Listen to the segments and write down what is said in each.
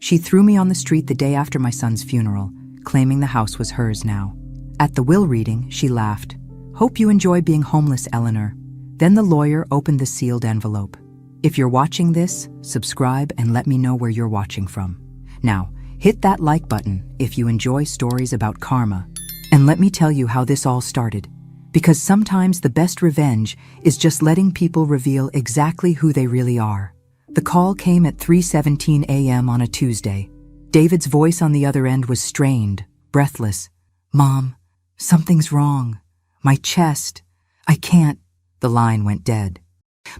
She threw me on the street the day after my son's funeral, claiming the house was hers now. At the will reading, she laughed. "Hope you enjoy being homeless, Eleanor." Then the lawyer opened the sealed envelope. "If you're watching this, subscribe and let me know where you're watching from. Now, hit that like button if you enjoy stories about karma. And let me tell you how this all started. Because sometimes the best revenge is just letting people reveal exactly who they really are." The call came at 3:17 a.m. on a Tuesday. David's voice on the other end was strained, breathless. "Mom, something's wrong. My chest. I can't." The line went dead.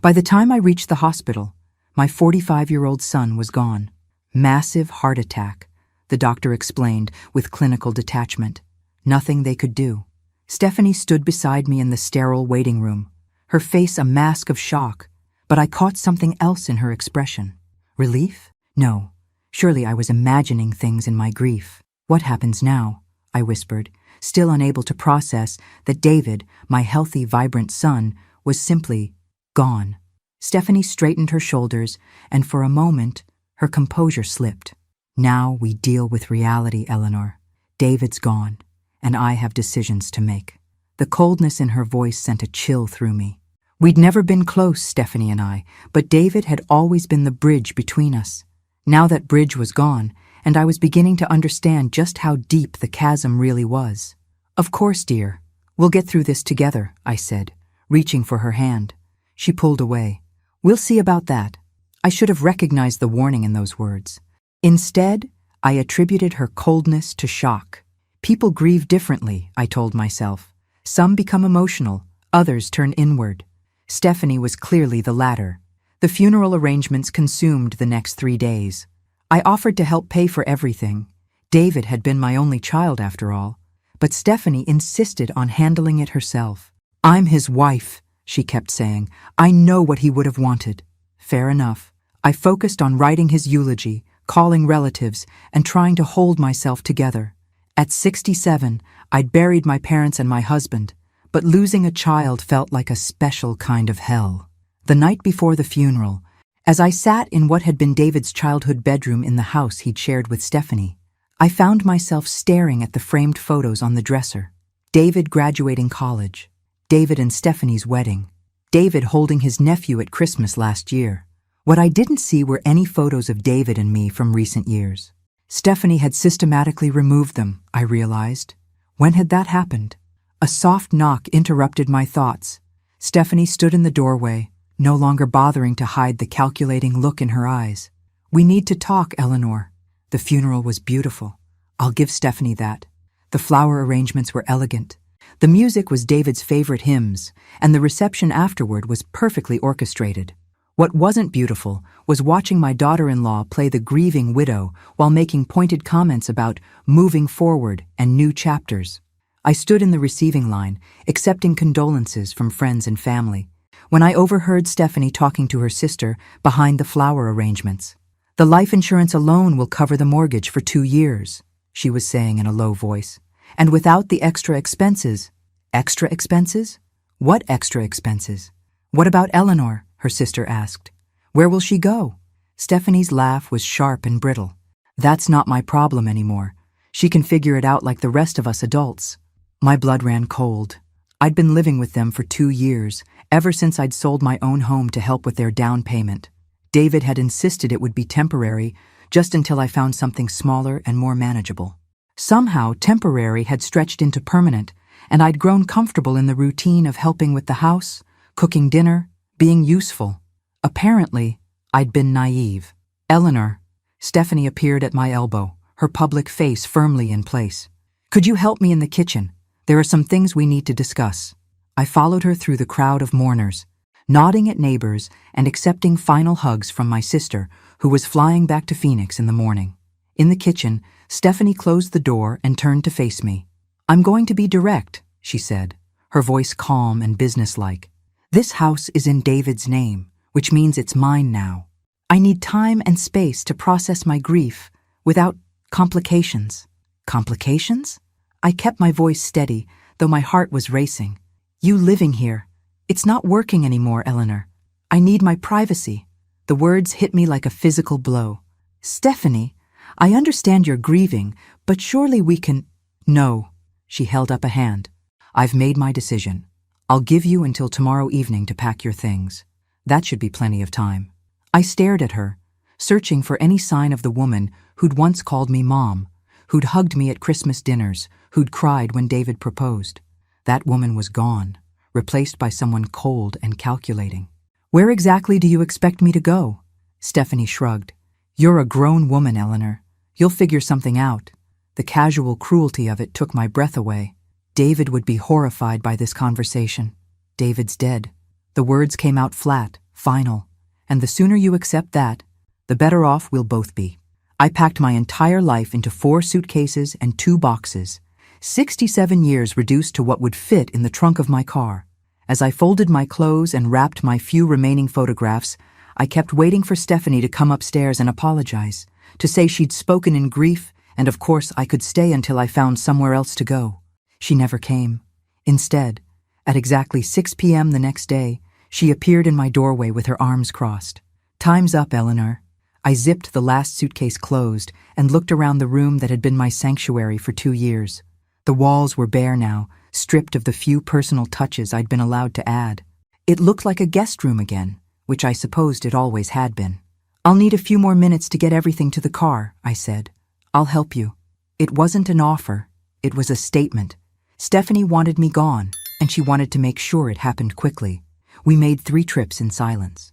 By the time I reached the hospital, my 45-year-old son was gone. "Massive heart attack," the doctor explained with clinical detachment. Nothing they could do. Stephanie stood beside me in the sterile waiting room, her face a mask of shock, but I caught something else in her expression. Relief? No. Surely I was imagining things in my grief. "What happens now?" I whispered, still unable to process that David, my healthy, vibrant son, was simply gone. Stephanie straightened her shoulders, and for a moment, her composure slipped. "Now we deal with reality, Eleanor. David's gone, and I have decisions to make." The coldness in her voice sent a chill through me. We'd never been close, Stephanie and I, but David had always been the bridge between us. Now that bridge was gone, and I was beginning to understand just how deep the chasm really was. "Of course, dear. We'll get through this together," I said, reaching for her hand. She pulled away. "We'll see about that." I should have recognized the warning in those words. Instead, I attributed her coldness to shock. People grieve differently, I told myself. Some become emotional, others turn inward. Stephanie was clearly the latter. The funeral arrangements consumed the next 3 days. I offered to help pay for everything. David had been my only child after all. But Stephanie insisted on handling it herself. "I'm his wife," she kept saying. "I know what he would have wanted." Fair enough. I focused on writing his eulogy, calling relatives, and trying to hold myself together. At 67, I'd buried my parents and my husband, but losing a child felt like a special kind of hell. The night before the funeral, as I sat in what had been David's childhood bedroom in the house he'd shared with Stephanie, I found myself staring at the framed photos on the dresser. David graduating college, David and Stephanie's wedding, David holding his nephew at Christmas last year. What I didn't see were any photos of David and me from recent years. Stephanie had systematically removed them, I realized. When had that happened? A soft knock interrupted my thoughts. Stephanie stood in the doorway, no longer bothering to hide the calculating look in her eyes. "We need to talk, Eleanor." The funeral was beautiful. I'll give Stephanie that. The flower arrangements were elegant. The music was David's favorite hymns, and the reception afterward was perfectly orchestrated. What wasn't beautiful was watching my daughter-in-law play the grieving widow while making pointed comments about moving forward and new chapters. I stood in the receiving line, accepting condolences from friends and family, when I overheard Stephanie talking to her sister behind the flower arrangements. "The life insurance alone will cover the mortgage for 2 years, she was saying in a low voice. "And without the extra expenses." "Extra expenses? What extra expenses?" "What about Eleanor?" her sister asked. "Where will she go?" Stephanie's laugh was sharp and brittle. "That's not my problem anymore. She can figure it out like the rest of us adults." My blood ran cold. I'd been living with them for 2 years, ever since I'd sold my own home to help with their down payment. David had insisted it would be temporary, just until I found something smaller and more manageable. Somehow, temporary had stretched into permanent, and I'd grown comfortable in the routine of helping with the house, cooking dinner, being useful. Apparently, I'd been naive. "Eleanor." Stephanie appeared at my elbow, her public face firmly in place. "Could you help me in the kitchen? There are some things we need to discuss." I followed her through the crowd of mourners, nodding at neighbors and accepting final hugs from my sister, who was flying back to Phoenix in the morning. In the kitchen, Stephanie closed the door and turned to face me. "I'm going to be direct," she said, her voice calm and businesslike. "This house is in David's name, which means it's mine now. I need time and space to process my grief without complications." "Complications?" I kept my voice steady, though my heart was racing. "You living here. It's not working anymore, Eleanor. I need my privacy." The words hit me like a physical blow. "Stephanie, I understand you're grieving, but surely we can— No, she held up a hand. I've made my decision. I'll give you until tomorrow evening to pack your things. That should be plenty of time. I stared at her, searching for any sign of the woman who'd once called me Mom, who'd hugged me at Christmas dinners, who'd cried when David proposed. That woman was gone, replaced by someone cold and calculating. Where exactly do you expect me to go? Stephanie shrugged. You're a grown woman, Eleanor. You'll figure something out. The casual cruelty of it took my breath away. David would be horrified by this conversation. David's dead. The words came out flat, final. And the sooner you accept that, the better off we'll both be. I packed my entire life into 4 suitcases and 2 boxes. 67 years reduced to what would fit in the trunk of my car. As I folded my clothes and wrapped my few remaining photographs, I kept waiting for Stephanie to come upstairs and apologize, to say she'd spoken in grief, and of course I could stay until I found somewhere else to go. She never came. Instead, at exactly 6 p.m. the next day, she appeared in my doorway with her arms crossed. Time's up, Eleanor. I zipped the last suitcase closed and looked around the room that had been my sanctuary for 2 years. The walls were bare now, stripped of the few personal touches I'd been allowed to add. It looked like a guest room again, which I supposed it always had been. I'll need a few more minutes to get everything to the car, I said. I'll help you. It wasn't an offer. It was a statement. Stephanie wanted me gone, and she wanted to make sure it happened quickly. We made 3 trips in silence.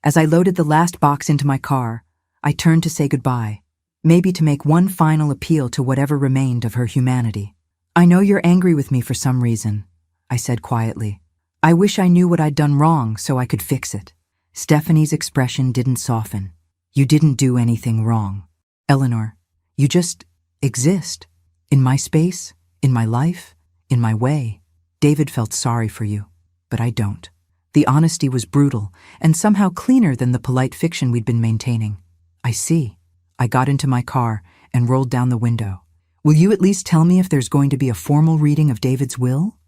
As I loaded the last box into my car, I turned to say goodbye, maybe to make one final appeal to whatever remained of her humanity. I know you're angry with me for some reason, I said quietly. I wish I knew what I'd done wrong so I could fix it. Stephanie's expression didn't soften. You didn't do anything wrong. Eleanor, you just exist. In my space, in my life, in my way. David felt sorry for you, but I don't. The honesty was brutal and somehow cleaner than the polite fiction we'd been maintaining. I see. I got into my car and rolled down the window. Will you at least tell me if there's going to be a formal reading of David's will?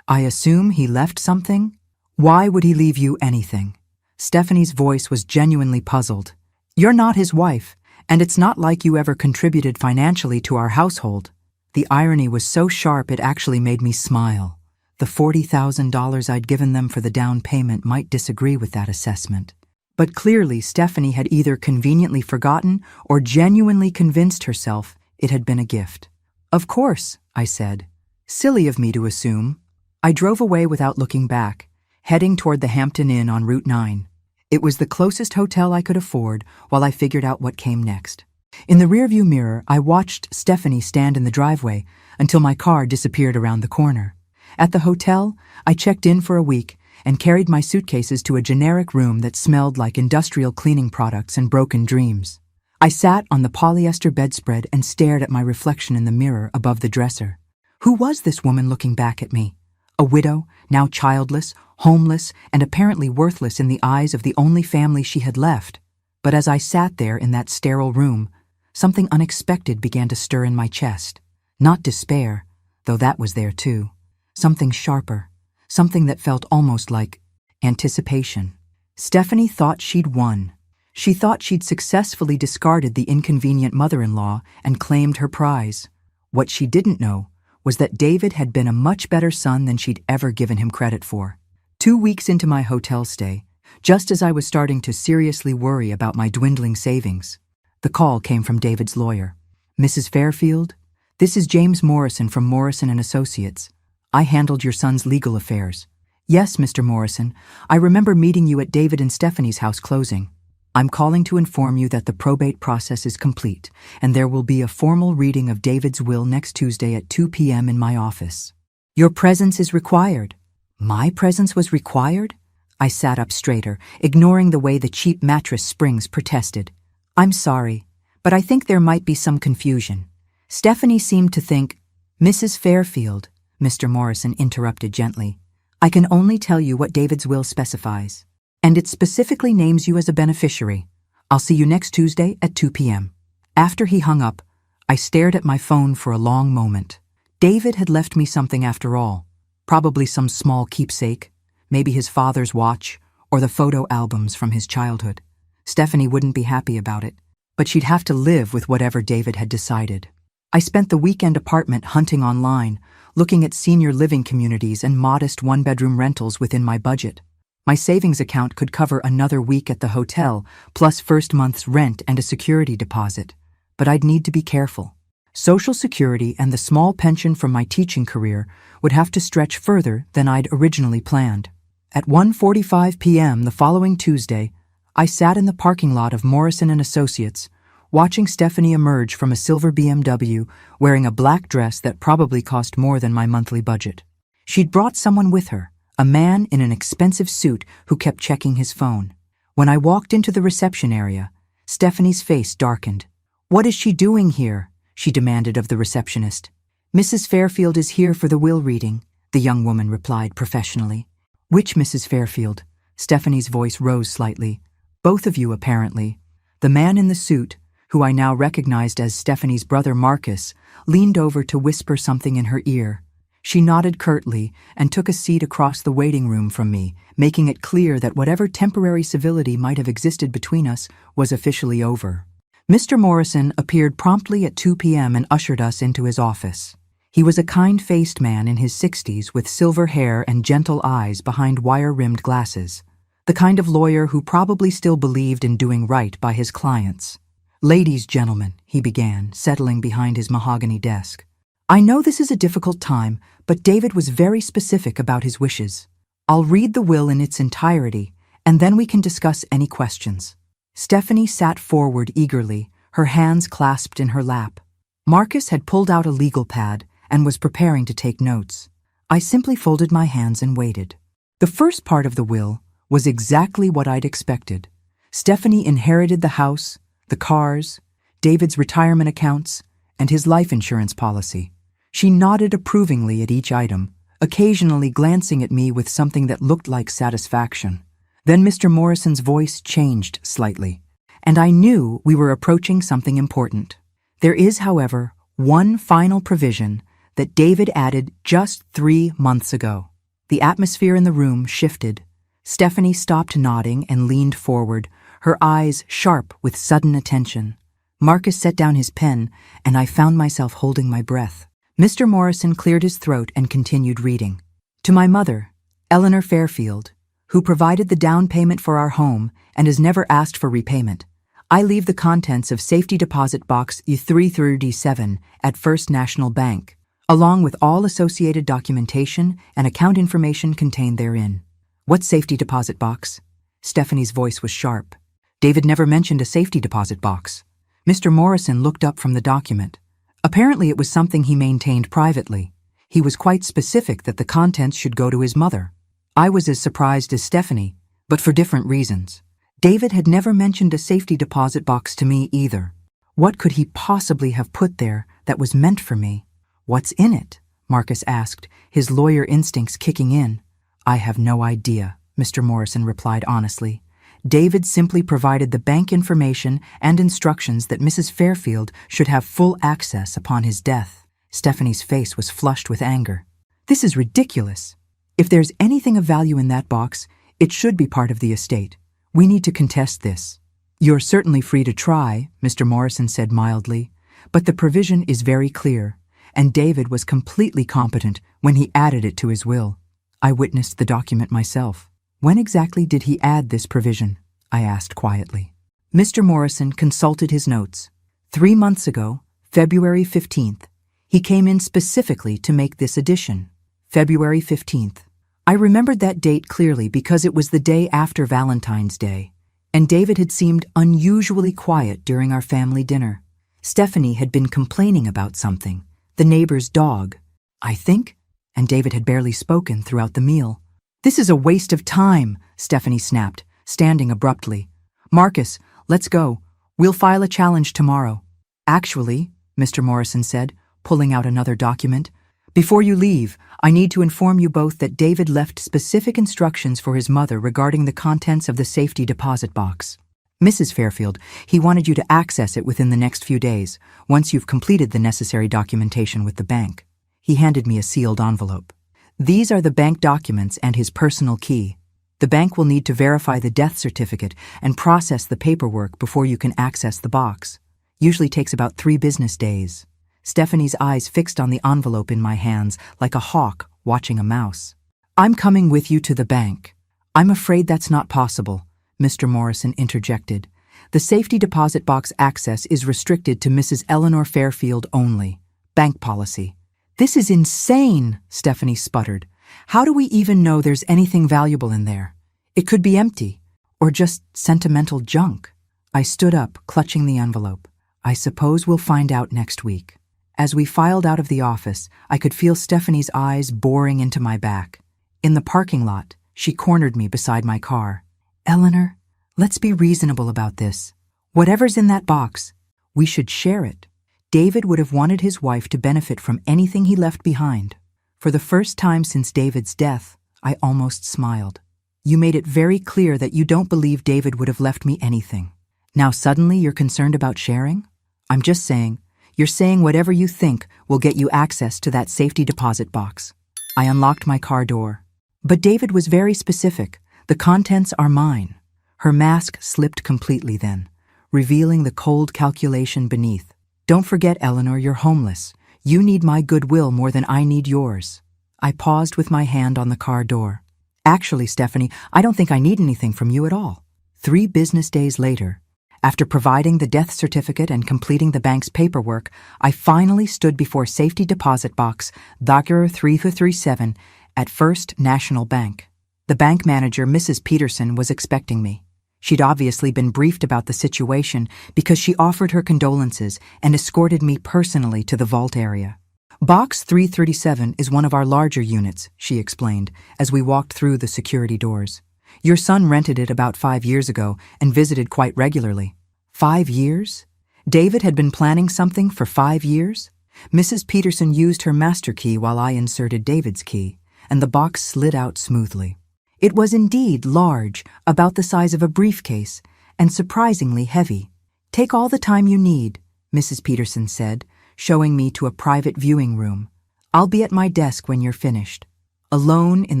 I assume he left something? Why would he leave you anything? Stephanie's voice was genuinely puzzled. You're not his wife, and it's not like you ever contributed financially to our household. The irony was so sharp it actually made me smile. The $40,000 I'd given them for the down payment might disagree with that assessment. But clearly Stephanie had either conveniently forgotten or genuinely convinced herself it had been a gift. Of course, I said. Silly of me to assume. I drove away without looking back, heading toward the Hampton Inn on Route 9. It was the closest hotel I could afford while I figured out what came next. In the rearview mirror, I watched Stephanie stand in the driveway until my car disappeared around the corner. At the hotel, I checked in for a week and carried my suitcases to a generic room that smelled like industrial cleaning products and broken dreams. I sat on the polyester bedspread and stared at my reflection in the mirror above the dresser. Who was this woman looking back at me? A widow, now childless, homeless, and apparently worthless in the eyes of the only family she had left. But as I sat there in that sterile room, something unexpected began to stir in my chest. Not despair, though that was there too. Something sharper, something that felt almost like anticipation. Stephanie thought she'd won. She thought she'd successfully discarded the inconvenient mother-in-law and claimed her prize. What she didn't know was that David had been a much better son than she'd ever given him credit for. 2 weeks into my hotel stay, just as I was starting to seriously worry about my dwindling savings, the call came from David's lawyer. Mrs. Fairfield, this is James Morrison from Morrison & Associates. I handled your son's legal affairs. Yes, Mr. Morrison, I remember meeting you at David and Stephanie's house closing. I'm calling to inform you that the probate process is complete, and there will be a formal reading of David's will next Tuesday at 2 p.m. in my office. Your presence is required. My presence was required? I sat up straighter, ignoring the way the cheap mattress springs protested. I'm sorry, but I think there might be some confusion. Stephanie seemed to think, Mrs. Fairfield, Mr. Morrison interrupted gently. I can only tell you what David's will specifies, and it specifically names you as a beneficiary. I'll see you next Tuesday at 2 p.m. After he hung up, I stared at my phone for a long moment. David had left me something after all, probably some small keepsake, maybe his father's watch, or the photo albums from his childhood. Stephanie wouldn't be happy about it. but she'd have to live with whatever David had decided. I spent the weekend apartment hunting online, looking at senior living communities and modest one-bedroom rentals within my budget. My savings account could cover another week at the hotel, plus first month's rent and a security deposit. But I'd need to be careful. Social Security and the small pension from my teaching career would have to stretch further than I'd originally planned. At 1:45 p.m. the following Tuesday, I sat in the parking lot of Morrison & Associates, watching Stephanie emerge from a silver BMW wearing a black dress that probably cost more than my monthly budget. She'd brought someone with her, a man in an expensive suit who kept checking his phone. When I walked into the reception area, Stephanie's face darkened. "What is she doing here?" she demanded of the receptionist. "Mrs. Fairfield is here for the will reading," the young woman replied professionally. "Which Mrs. Fairfield?" Stephanie's voice rose slightly. "Both of you, apparently." The man in the suit, who I now recognized as Stephanie's brother Marcus, leaned over to whisper something in her ear. She nodded curtly and took a seat across the waiting room from me, making it clear that whatever temporary civility might have existed between us was officially over. Mr. Morrison appeared promptly at 2 p.m. and ushered us into his office. He was a kind-faced man in his 60s with silver hair and gentle eyes behind wire-rimmed glasses, the kind of lawyer who probably still believed in doing right by his clients. "Ladies, gentlemen," he began, settling behind his mahogany desk. "I know this is a difficult time, but David was very specific about his wishes. I'll read the will in its entirety, and then we can discuss any questions." Stephanie sat forward eagerly, her hands clasped in her lap. Marcus had pulled out a legal pad and was preparing to take notes. I simply folded my hands and waited. The first part of the will was exactly what I'd expected. Stephanie inherited the house, the cars, David's retirement accounts, and his life insurance policy. She nodded approvingly at each item, occasionally glancing at me with something that looked like satisfaction. Then Mr. Morrison's voice changed slightly, and I knew we were approaching something important. There is, however, one final provision that David added just 3 months ago. The atmosphere in the room shifted. Stephanie stopped nodding and leaned forward, her eyes sharp with sudden attention. Marcus set down his pen, and I found myself holding my breath. Mr. Morrison cleared his throat and continued reading. "To my mother, Eleanor Fairfield, who provided the down payment for our home and has never asked for repayment, I leave the contents of Safety Deposit Box U337 at First National Bank, along with all associated documentation and account information contained therein." "What safety deposit box?" Stephanie's voice was sharp. "David never mentioned a safety deposit box." Mr. Morrison looked up from the document. Apparently it was something he maintained privately. He was quite specific that the contents should go to his mother. I was as surprised as Stephanie, but for different reasons. David had never mentioned a safety deposit box to me either. What could he possibly have put there that was meant for me? "What's in it?" Marcus asked, his lawyer instincts kicking in. "I have no idea," Mr. Morrison replied honestly. "David simply provided the bank information and instructions that Mrs. Fairfield should have full access upon his death." Stephanie's face was flushed with anger. "This is ridiculous. If there's anything of value in that box, it should be part of the estate. We need to contest this." "You're certainly free to try," Mr. Morrison said mildly, "but the provision is very clear, and David was completely competent when he added it to his will. I witnessed the document myself." "When exactly did he add this provision?" I asked quietly. Mr. Morrison consulted his notes. 3 months ago, February 15th, he came in specifically to make this addition. February 15th. I remembered that date clearly because it was the day after Valentine's Day, and David had seemed unusually quiet during our family dinner. Stephanie had been complaining about something, the neighbor's dog, I think, and David had barely spoken throughout the meal. "This is a waste of time," Stephanie snapped, standing abruptly. "Marcus, let's go. We'll file a challenge tomorrow." "Actually," Mr. Morrison said, pulling out another document, "before you leave, I need to inform you both that David left specific instructions for his mother regarding the contents of the safety deposit box. Mrs. Fairfield, he wanted you to access it within the next few days, once you've completed the necessary documentation with the bank." He handed me a sealed envelope. "These are the bank documents and his personal key. The bank will need to verify the death certificate and process the paperwork before you can access the box. Usually takes about 3 business days. Stephanie's eyes fixed on the envelope in my hands like a hawk watching a mouse. I'm coming with you to the bank. I'm afraid that's not possible, Mr. Morrison interjected. The safety deposit box access is restricted to Mrs. Eleanor Fairfield only. Bank policy. This is insane, Stephanie sputtered. How do we even know there's anything valuable in there? It could be empty, or just sentimental junk. I stood up, clutching the envelope. I suppose we'll find out next week. As we filed out of the office, I could feel Stephanie's eyes boring into my back. In the parking lot, she cornered me beside my car. Eleanor, let's be reasonable about this. Whatever's in that box, we should share it. David would have wanted his wife to benefit from anything he left behind. For the first time since David's death, I almost smiled. You made it very clear that you don't believe David would have left me anything. Now suddenly you're concerned about sharing? I'm just saying, you're saying whatever you think will get you access to that safety deposit box. I unlocked my car door. But David was very specific. The contents are mine. Her mask slipped completely then, revealing the cold calculation beneath. Don't forget, Eleanor, you're homeless. You need my goodwill more than I need yours. I paused with my hand on the car door. Actually, Stephanie, I don't think I need anything from you at all. 3 business days later, after providing the death certificate and completing the bank's paperwork, I finally stood before safety deposit box Dr. 3337 at First National Bank. The bank manager, Mrs. Peterson, was expecting me. She'd obviously been briefed about the situation because she offered her condolences and escorted me personally to the vault area. Box 337 is one of our larger units, she explained, as we walked through the security doors. Your son rented it about 5 years ago and visited quite regularly. 5 years? David had been planning something for 5 years? Mrs. Peterson used her master key while I inserted David's key, and the box slid out smoothly. It was indeed large, about the size of a briefcase, and surprisingly heavy. Take all the time you need, Mrs. Peterson said, showing me to a private viewing room. I'll be at my desk when you're finished. Alone in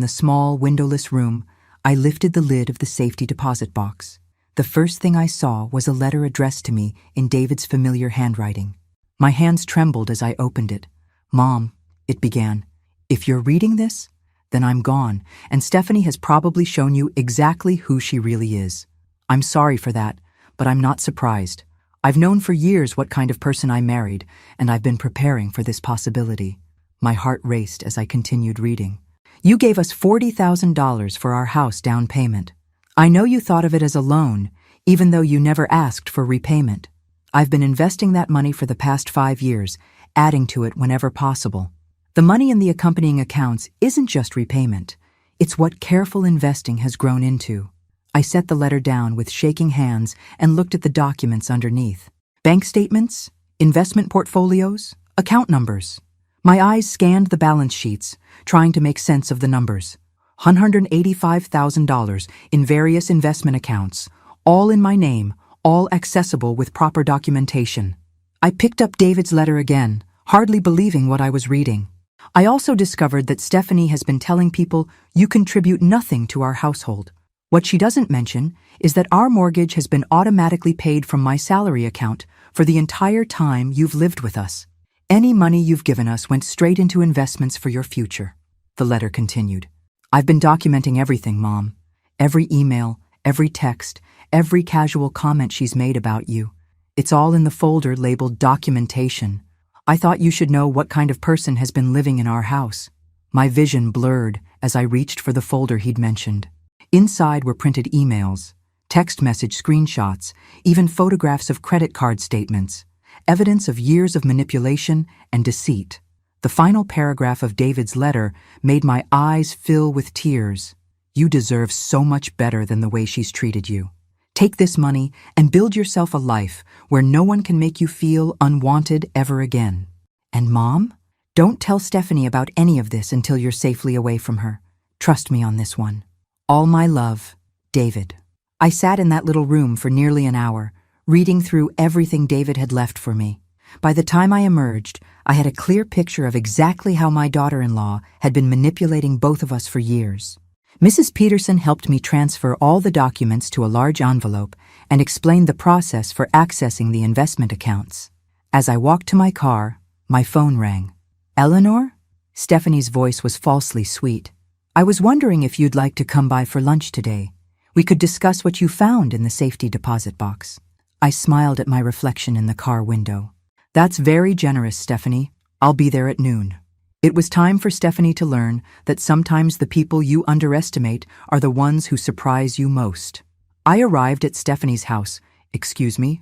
the small, windowless room, I lifted the lid of the safety deposit box. The first thing I saw was a letter addressed to me in David's familiar handwriting. My hands trembled as I opened it. Mom, it began, if you're reading this, then I'm gone, and Stephanie has probably shown you exactly who she really is. I'm sorry for that, but I'm not surprised. I've known for years what kind of person I married, and I've been preparing for this possibility. My heart raced as I continued reading. You gave us $40,000 for our house down payment. I know you thought of it as a loan, even though you never asked for repayment. I've been investing that money for the past 5 years, adding to it whenever possible. The money in the accompanying accounts isn't just repayment. It's what careful investing has grown into. I set the letter down with shaking hands and looked at the documents underneath. Bank statements, investment portfolios, account numbers. My eyes scanned the balance sheets, trying to make sense of the numbers. $185,000 in various investment accounts, all in my name, all accessible with proper documentation. I picked up David's letter again, hardly believing what I was reading. I also discovered that Stephanie has been telling people you contribute nothing to our household. What she doesn't mention is that our mortgage has been automatically paid from my salary account for the entire time you've lived with us. Any money you've given us went straight into investments for your future. The letter continued. I've been documenting everything, Mom. Every email, every text, every casual comment she's made about you. It's all in the folder labeled documentation. I thought you should know what kind of person has been living in our house. My vision blurred as I reached for the folder he'd mentioned. Inside were printed emails, text message screenshots, even photographs of credit card statements, evidence of years of manipulation and deceit. The final paragraph of David's letter made my eyes fill with tears. You deserve so much better than the way she's treated you. Take this money and build yourself a life where no one can make you feel unwanted ever again. And Mom, don't tell Stephanie about any of this until you're safely away from her. Trust me on this one. All my love, David. I sat in that little room for nearly an hour, reading through everything David had left for me. By the time I emerged, I had a clear picture of exactly how my daughter-in-law had been manipulating both of us for years. Mrs. Peterson helped me transfer all the documents to a large envelope and explained the process for accessing the investment accounts. As I walked to my car, my phone rang. "Eleanor?" Stephanie's voice was falsely sweet. "I was wondering if you'd like to come by for lunch today. We could discuss what you found in the safety deposit box." I smiled at my reflection in the car window. "That's very generous, Stephanie. I'll be there at noon." It was time for Stephanie to learn that sometimes the people you underestimate are the ones who surprise you most. I arrived at Stephanie's house,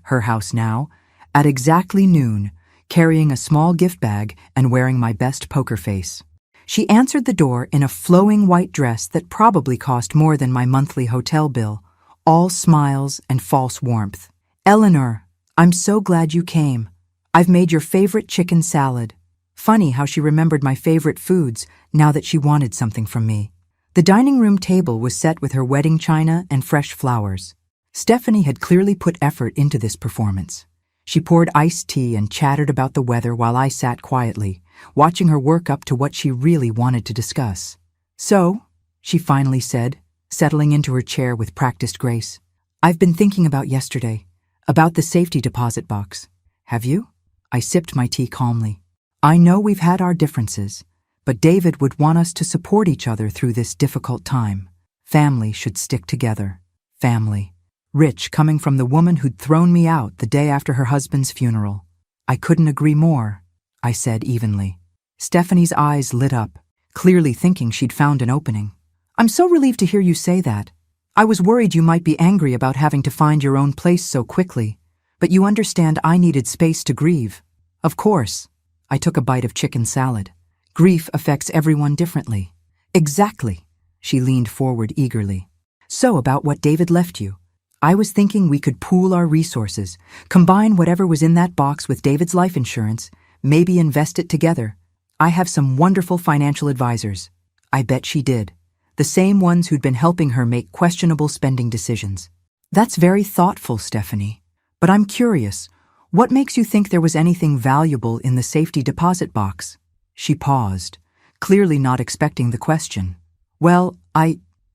her house now, at exactly noon, carrying a small gift bag and wearing my best poker face. She answered the door in a flowing white dress that probably cost more than my monthly hotel bill, all smiles and false warmth. "Eleanor, I'm so glad you came. I've made your favorite chicken salad." Funny how she remembered my favorite foods now that she wanted something from me. The dining room table was set with her wedding china and fresh flowers. Stephanie had clearly put effort into this performance. She poured iced tea and chattered about the weather while I sat quietly, watching her work up to what she really wanted to discuss. "So," she finally said, settling into her chair with practiced grace, "I've been thinking about yesterday, about the safety deposit box." "Have you?" I sipped my tea calmly. "I know we've had our differences, but David would want us to support each other through this difficult time. Family should stick together. Family." Rich coming from the woman who'd thrown me out the day after her husband's funeral. "I couldn't agree more," I said evenly. Stephanie's eyes lit up, clearly thinking she'd found an opening. "I'm so relieved to hear you say that. I was worried you might be angry about having to find your own place so quickly, but you understand I needed space to grieve." "Of course." I took a bite of chicken salad. "Grief affects everyone differently." "Exactly." She leaned forward eagerly. "So about what David left you. I was thinking we could pool our resources, combine whatever was in that box with David's life insurance, maybe invest it together. I have some wonderful financial advisors." I bet she did. The same ones who'd been helping her make questionable spending decisions. "That's very thoughtful, Stephanie. But I'm curious, what makes you think there was anything valuable in the safety deposit box?" She paused, clearly not expecting the question. "Well,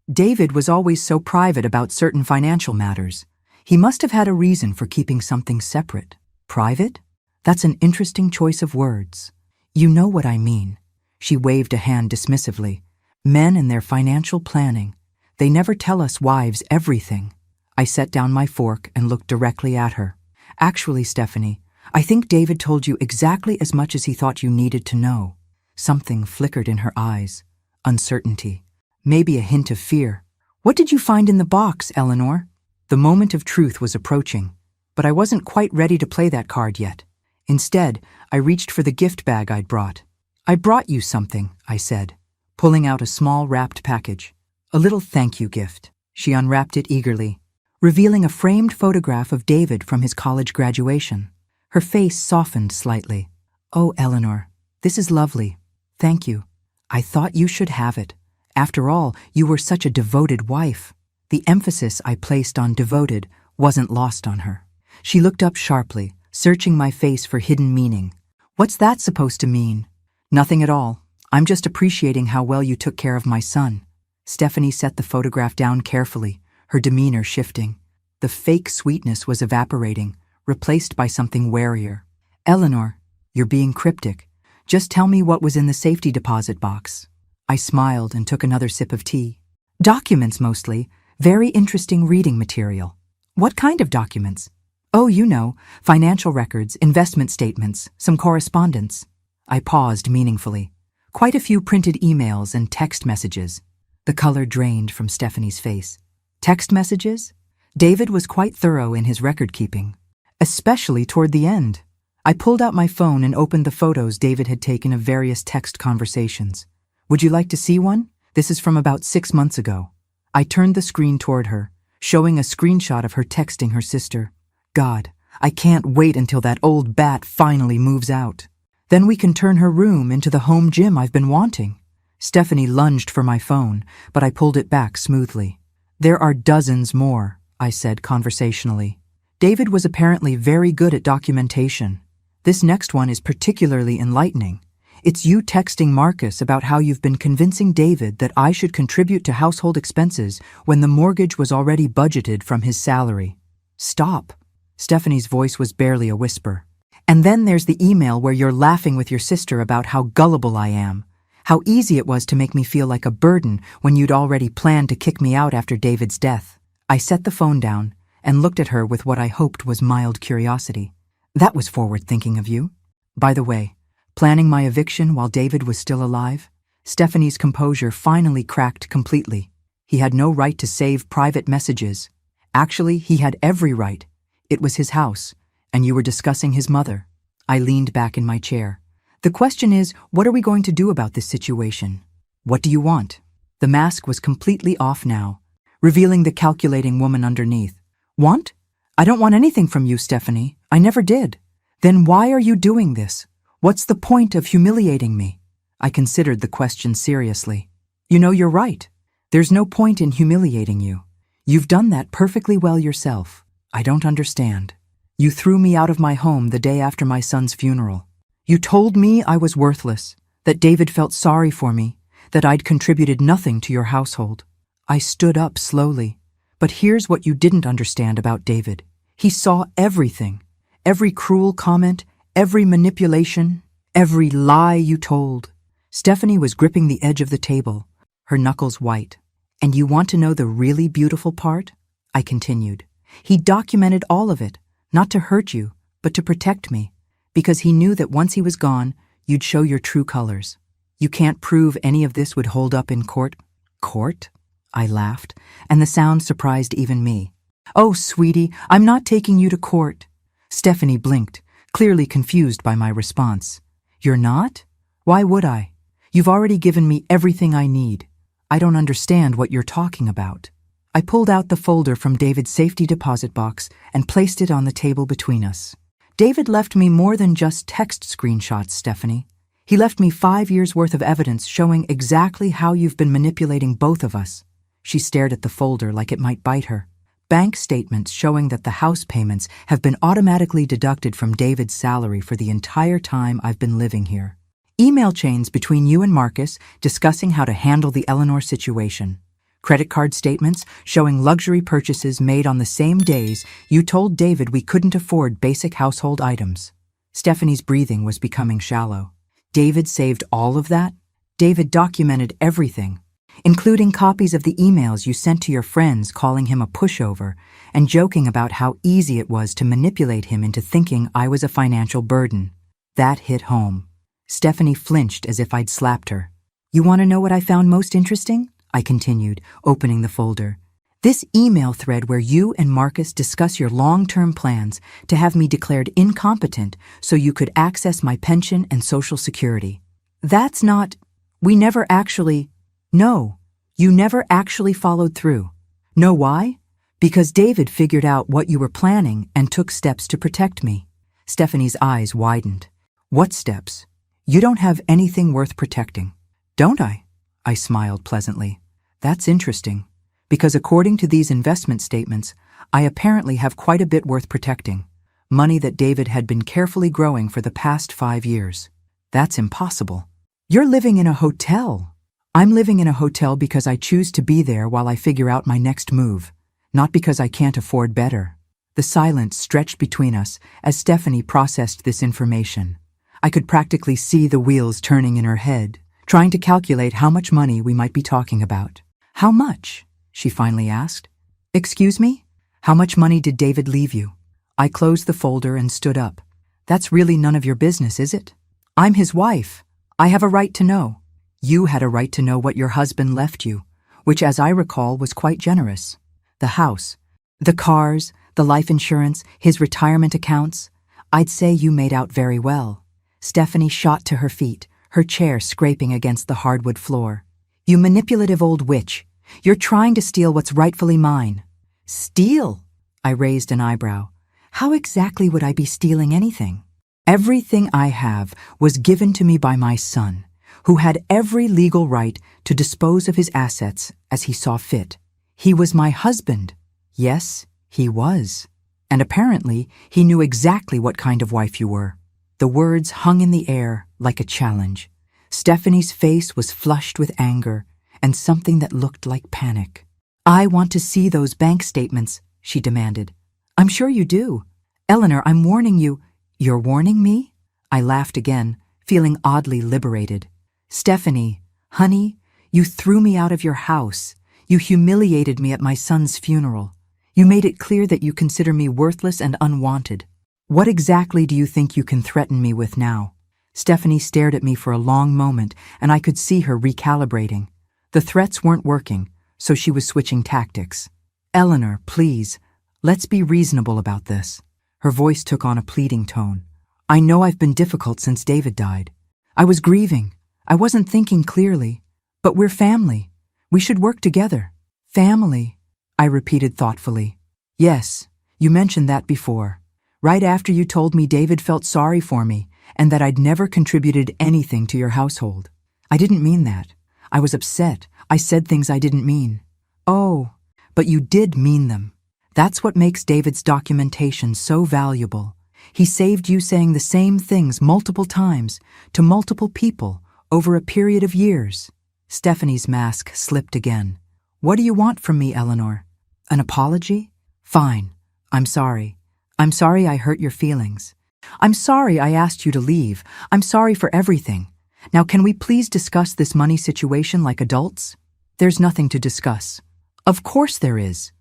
David was always so private about certain financial matters. He must have had a reason for keeping something separate." "Private? That's an interesting choice of words." "You know what I mean." She waved a hand dismissively. "Men and their financial planning. They never tell us wives everything." I set down my fork and looked directly at her. "Actually, Stephanie, I think David told you exactly as much as he thought you needed to know." Something flickered in her eyes. Uncertainty. Maybe a hint of fear. "What did you find in the box, Eleanor?" The moment of truth was approaching, but I wasn't quite ready to play that card yet. Instead, I reached for the gift bag I'd brought. "I brought you something," I said, pulling out a small wrapped package. "A little thank you gift." She unwrapped it eagerly, revealing a framed photograph of David from his college graduation. Her face softened slightly. "Oh, Eleanor, this is lovely. Thank you. I thought you should have it. After all, you were such a devoted wife." The emphasis I placed on devoted wasn't lost on her. She looked up sharply, searching my face for hidden meaning. "What's that supposed to mean?" "Nothing at all. I'm just appreciating how well you took care of my son." Stephanie set the photograph down carefully, her demeanor shifting. The fake sweetness was evaporating, replaced by something warier. "Eleanor, you're being cryptic. Just tell me what was in the safety deposit box." I smiled and took another sip of tea. "Documents mostly. Very interesting reading material." "What kind of documents?" "Oh, you know, financial records, investment statements, some correspondence." I paused meaningfully. "Quite a few printed emails and text messages." The color drained from Stephanie's face. "Text messages?" David was quite thorough in his record-keeping, especially toward the end. I pulled out my phone and opened the photos David had taken of various text conversations. "Would you like to see one? This is from about 6 months ago." I turned the screen toward her, showing a screenshot of her texting her sister. "God, I can't wait until that old bat finally moves out. Then we can turn her room into the home gym I've been wanting." Stephanie lunged for my phone, but I pulled it back smoothly. "There are dozens more," I said conversationally. David was apparently very good at documentation. "This next one is particularly enlightening. It's you texting Marcus about how you've been convincing David that I should contribute to household expenses when the mortgage was already budgeted from his salary. Stop. Stephanie's voice was barely a whisper. And then there's the email where you're laughing with your sister about how gullible I am, how easy it was to make me feel like a burden when you'd already planned to kick me out after David's death. I set the phone down and looked at her with what I hoped was mild curiosity. That was forward-thinking of you. By the way, planning my eviction while David was still alive? Stephanie's composure finally cracked completely. He had no right to save private messages. Actually, he had every right. It was his house, and you were discussing his mother. I leaned back in my chair. The question is, what are we going to do about this situation? What do you want? The mask was completely off now, revealing the calculating woman underneath. Want? I don't want anything from you, Stephanie. I never did. Then why are you doing this? What's the point of humiliating me? I considered the question seriously. You know, you're right. There's no point in humiliating you. You've done that perfectly well yourself. I don't understand. You threw me out of my home the day after my son's funeral. You told me I was worthless, that David felt sorry for me, that I'd contributed nothing to your household. I stood up slowly. But here's what you didn't understand about David. He saw everything. Every cruel comment, every manipulation, every lie you told. Stephanie was gripping the edge of the table, her knuckles white. And you want to know the really beautiful part? I continued. He documented all of it, not to hurt you, but to protect me, because he knew that once he was gone, you'd show your true colors. You can't prove any of this would hold up in court. Court? I laughed, and the sound surprised even me. Oh, sweetie, I'm not taking you to court. Stephanie blinked, clearly confused by my response. You're not? Why would I? You've already given me everything I need. I don't understand what you're talking about. I pulled out the folder from David's safety deposit box and placed it on the table between us. David left me more than just text screenshots, Stephanie. He left me 5 years' worth of evidence showing exactly how you've been manipulating both of us. She stared at the folder like it might bite her. Bank statements showing that the house payments have been automatically deducted from David's salary for the entire time I've been living here. Email chains between you and Marcus discussing how to handle the Eleanor situation. Credit card statements showing luxury purchases made on the same days you told David we couldn't afford basic household items. Stephanie's breathing was becoming shallow. David saved all of that? David documented everything, including copies of the emails you sent to your friends calling him a pushover and joking about how easy it was to manipulate him into thinking I was a financial burden. That hit home. Stephanie flinched as if I'd slapped her. You want to know what I found most interesting? I continued, opening the folder. This email thread where you and Marcus discuss your long-term plans to have me declared incompetent so you could access my pension and Social Security. That's not... We never actually... No, you never actually followed through. Know why? Because David figured out what you were planning and took steps to protect me. Stephanie's eyes widened. What steps? You don't have anything worth protecting. Don't I? I smiled pleasantly. That's interesting, because according to these investment statements, I apparently have quite a bit worth protecting. Money that David had been carefully growing for the past 5 years. That's impossible. You're living in a hotel. I'm living in a hotel because I choose to be there while I figure out my next move, not because I can't afford better. The silence stretched between us as Stephanie processed this information. I could practically see the wheels turning in her head, trying to calculate how much money we might be talking about. How much? She finally asked. Excuse me? How much money did David leave you? I closed the folder and stood up. That's really none of your business, is it? I'm his wife. I have a right to know. You had a right to know what your husband left you, which, as I recall, was quite generous. The house, the cars, the life insurance, his retirement accounts. I'd say you made out very well. Stephanie shot to her feet, her chair scraping against the hardwood floor. You manipulative old witch. You're trying to steal what's rightfully mine. Steal? I raised an eyebrow. How exactly would I be stealing anything? Everything I have was given to me by my son, who had every legal right to dispose of his assets as he saw fit. He was my husband. Yes, he was. And apparently, he knew exactly what kind of wife you were. The words hung in the air like a challenge. Stephanie's face was flushed with anger and something that looked like panic. "I want to see those bank statements," she demanded. "I'm sure you do. Eleanor, I'm warning you." "You're warning me?" I laughed again, feeling oddly liberated. "Stephanie, honey, you threw me out of your house. You humiliated me at my son's funeral. You made it clear that you consider me worthless and unwanted. What exactly do you think you can threaten me with now?" Stephanie stared at me for a long moment, and I could see her recalibrating. The threats weren't working, so she was switching tactics. "Eleanor, please, let's be reasonable about this." Her voice took on a pleading tone. "I know I've been difficult since David died. I was grieving. I wasn't thinking clearly. But we're family. We should work together." "Family," I repeated thoughtfully. "Yes, you mentioned that before. Right after you told me David felt sorry for me and that I'd never contributed anything to your household. I didn't mean that. I was upset. I said things I didn't mean." "Oh, but you did mean them. That's what makes David's documentation so valuable. He saved you saying the same things multiple times to multiple people over a period of years." Stephanie's mask slipped again. "What do you want from me, Eleanor? An apology? Fine. I'm sorry. I'm sorry I hurt your feelings. I'm sorry I asked you to leave. I'm sorry for everything. Now can we please discuss this money situation like adults?" "There's nothing to discuss." "Of course there is.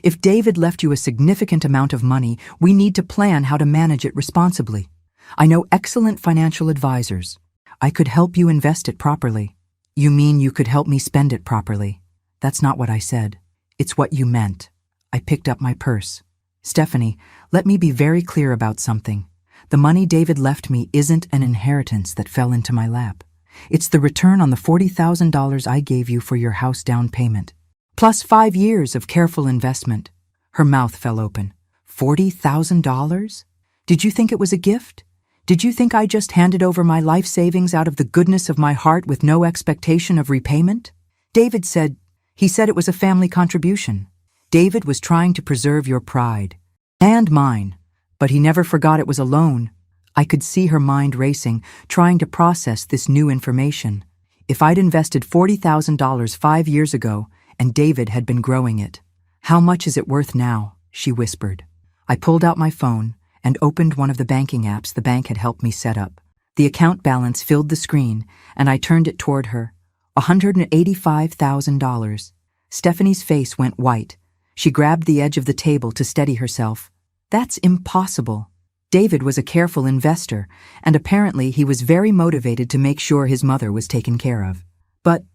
If David left you a significant amount of money, we need to plan how to manage it responsibly. I know excellent financial advisors. I could help you invest it properly." "You mean you could help me spend it properly?" "That's not what I said. It's what you meant." I picked up my purse. "Stephanie, let me be very clear about something. The money David left me isn't an inheritance that fell into my lap. It's the return on the $40,000 I gave you for your house down payment, plus 5 years of careful investment." Her mouth fell open. $40,000? Did you think it was a gift? Did you think I just handed over my life savings out of the goodness of my heart with no expectation of repayment? David said it was a family contribution. David was trying to preserve your pride. And mine. But he never forgot it was a loan. I could see her mind racing, trying to process this new information. If I'd invested $40,000 5 years ago, and David had been growing it. "How much is it worth now?" she whispered. I pulled out my phone and opened one of the banking apps the bank had helped me set up. The account balance filled the screen, and I turned it toward her. $185,000. Stephanie's face went white. She grabbed the edge of the table to steady herself. "That's impossible." David was a careful investor, and apparently he was very motivated to make sure his mother was taken care of. But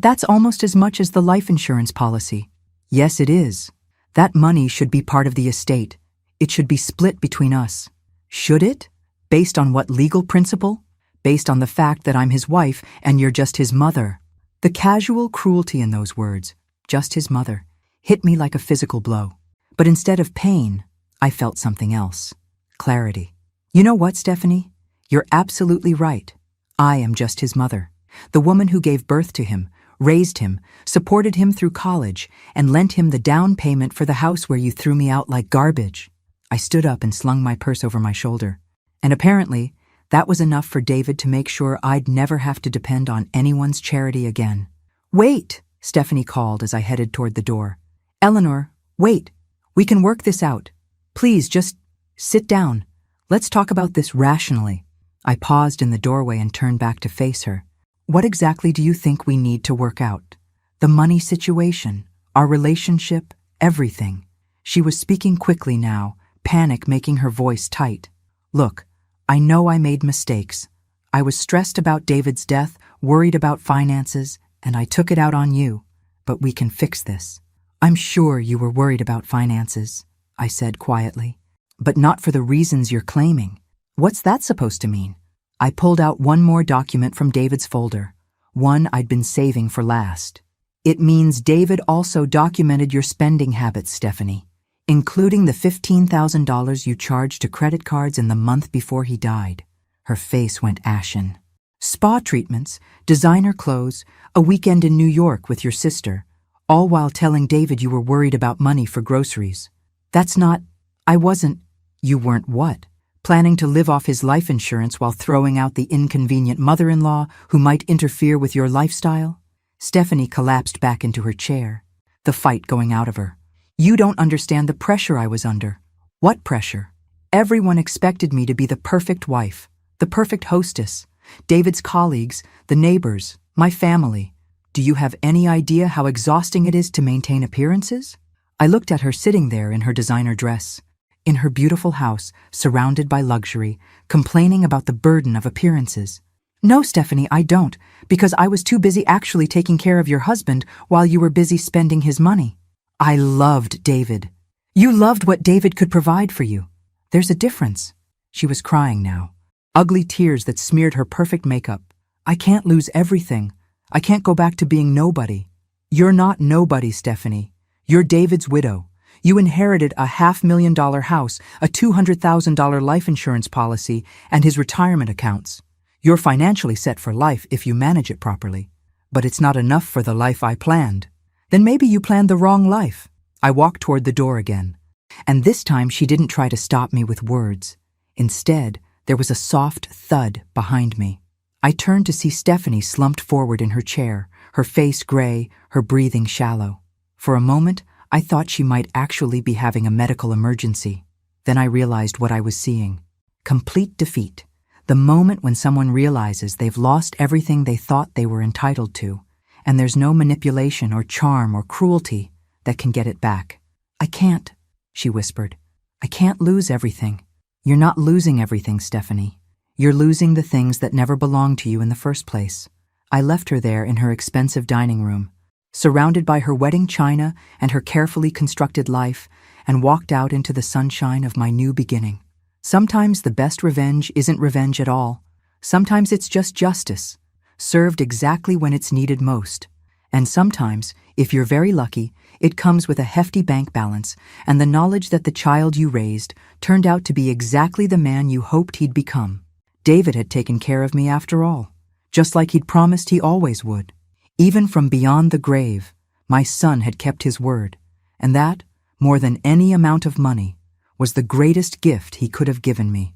that's almost as much as the life insurance policy." "Yes, it is. That money should be part of the estate. It should be split between us." "Should it? Based on what legal principle? Based on the fact that I'm his wife and you're just his mother." The casual cruelty in those words, "just his mother," hit me like a physical blow. But instead of pain, I felt something else. Clarity. "You know what, Stephanie? You're absolutely right. I am just his mother. The woman who gave birth to him, raised him, supported him through college, and lent him the down payment for the house where you threw me out like garbage." I stood up and slung my purse over my shoulder. And apparently, that was enough for David to make sure I'd never have to depend on anyone's charity again. "Wait," Stephanie called as I headed toward the door. "Eleanor, wait. We can work this out. Please, just sit down. Let's talk about this rationally." I paused in the doorway and turned back to face her. "What exactly do you think we need to work out? The money situation, our relationship, everything." She was speaking quickly now, panic making her voice tight. "Look, I know I made mistakes. I was stressed about David's death, worried about finances, and I took it out on you. But we can fix this." "I'm sure you were worried about finances," I said quietly. "But not for the reasons you're claiming." "What's that supposed to mean?" I pulled out one more document from David's folder, one I'd been saving for last. "It means David also documented your spending habits, Stephanie, including the $15,000 you charged to credit cards in the month before he died." Her face went ashen. "Spa treatments, designer clothes, a weekend in New York with your sister, all while telling David you were worried about money for groceries. That's not—" "I wasn't—" "You weren't what? planning to live off his life insurance while throwing out the inconvenient mother-in-law who might interfere with your lifestyle? Stephanie collapsed back into her chair, the fight going out of her. You don't understand the pressure I was under. What pressure? Everyone expected me to be the perfect wife, the perfect hostess, David's colleagues, the neighbors, my family. Do you have any idea how exhausting it is to maintain appearances? I looked at her sitting there in her designer dress, in her beautiful house, surrounded by luxury, complaining about the burden of appearances. No, Stephanie, I don't, because I was too busy actually taking care of your husband while you were busy spending his money. I loved David. You loved what David could provide for you. There's a difference. She was crying now, ugly tears that smeared her perfect makeup. I can't lose everything. I can't go back to being nobody. You're not nobody, Stephanie. You're David's widow. You inherited a $500,000 house, a $200,000 life insurance policy, and his retirement accounts. You're financially set for life if you manage it properly. But it's not enough for the life I planned. Then maybe you planned the wrong life. I walked toward the door again. And this time she didn't try to stop me with words. Instead, there was a soft thud behind me. I turned to see Stephanie slumped forward in her chair, her face gray, her breathing shallow. For a moment, I thought she might actually be having a medical emergency. Then I realized what I was seeing. Complete defeat. The moment when someone realizes they've lost everything they thought they were entitled to, and there's no manipulation or charm or cruelty that can get it back. I can't, she whispered. I can't lose everything. You're not losing everything, Stephanie. You're losing the things that never belonged to you in the first place. I left her there in her expensive dining room, surrounded by her wedding china and her carefully constructed life, and walked out into the sunshine of my new beginning. Sometimes the best revenge isn't revenge at all. Sometimes it's just justice, served exactly when it's needed most. And sometimes, if you're very lucky, it comes with a hefty bank balance and the knowledge that the child you raised turned out to be exactly the man you hoped he'd become. David had taken care of me after all, just like he'd promised he always would. Even from beyond the grave, my son had kept his word, and that, more than any amount of money, was the greatest gift he could have given me.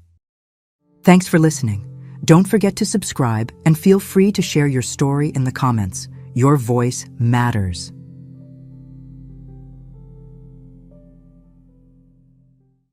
Thanks for listening. Don't forget to subscribe and feel free to share your story in the comments. Your voice matters.